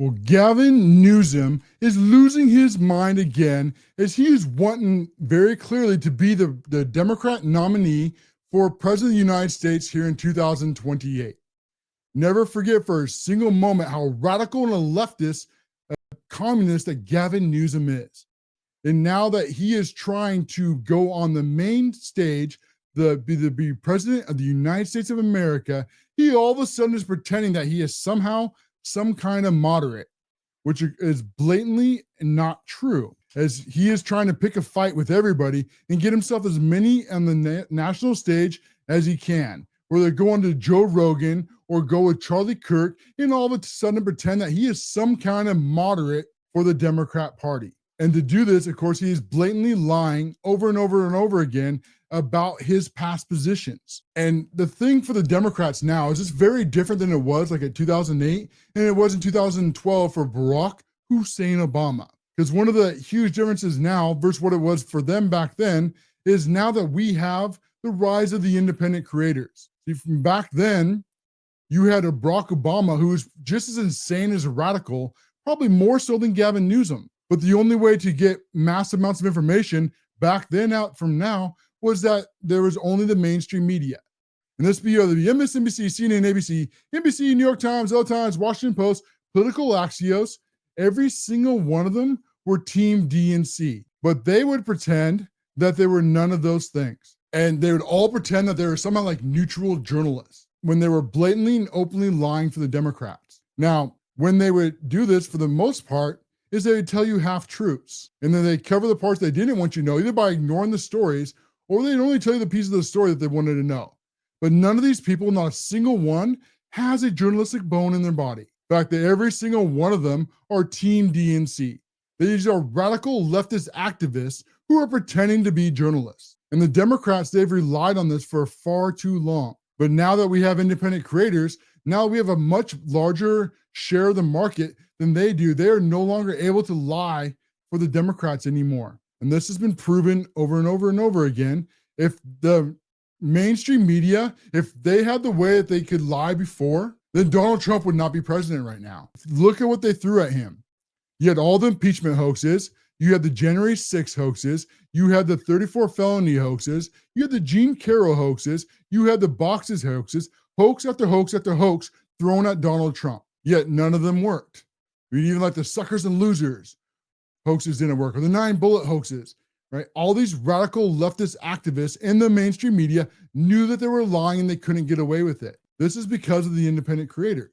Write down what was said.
Well, Gavin Newsom is losing his mind again as he is wanting very clearly to be the Democrat nominee for President of the United States here in 2028. Never forget for a single moment how radical and a leftist communist that Gavin Newsom is. And now that he is trying to go on the main stage, be president of the United States of America, he all of a sudden is pretending that he is somehow some kind of moderate, which is blatantly not true, as he is trying to pick a fight with everybody and get himself as many on the national stage as he can, where they go on to Joe Rogan or go with Charlie Kirk and all of a sudden pretend that he is some kind of moderate for the Democrat Party. And to do this, of course, he is blatantly lying over and over and over again about his past positions. And the thing for the Democrats now is it's very different than it was like in 2008 and it was in 2012 for Barack Hussein Obama. Because one of the huge differences now versus what it was for them back then is now that we have the rise of the independent creators. See, from back then, you had a Barack Obama who was just as insane as a radical, probably more so than Gavin Newsom. But the only way to get mass amounts of information back then out from now was that there was only the mainstream media. And this be either the MSNBC, CNN, ABC, NBC, New York Times, LA Times, Washington Post, Political Axios, every single one of them were Team DNC. But they would pretend that they were none of those things. And they would all pretend that they were somehow like neutral journalists when they were blatantly and openly lying for the Democrats. Now, when they would do this, for the most part, is they would tell you half truths. And then they cover the parts they didn't want you to know, either by ignoring the stories, or they'd only tell you the piece of the story that they wanted to know. But none of these people, not a single one, has a journalistic bone in their body. In fact, that every single one of them are Team DNC. These are radical leftist activists who are pretending to be journalists. And the Democrats, they've relied on this for far too long. But now that we have independent creators, now we have a much larger share of the market than they do. They are no longer able to lie for the Democrats anymore. And this has been proven over and over and over again. If the mainstream media, if they had the way that they could lie before, then Donald Trump would not be president right now. Look at what they threw at him. You had all the impeachment hoaxes. You had the January 6 hoaxes. You had the 34 felony hoaxes. You had the Gene Carroll hoaxes. You had the boxes hoaxes, hoax after hoax after hoax thrown at Donald Trump. Yet none of them worked. Even like the suckers and losers hoaxes didn't work, or the 9-bullet hoaxes, right? All these radical leftist activists in the mainstream media knew that they were lying and they couldn't get away with it. This is because of the independent creators.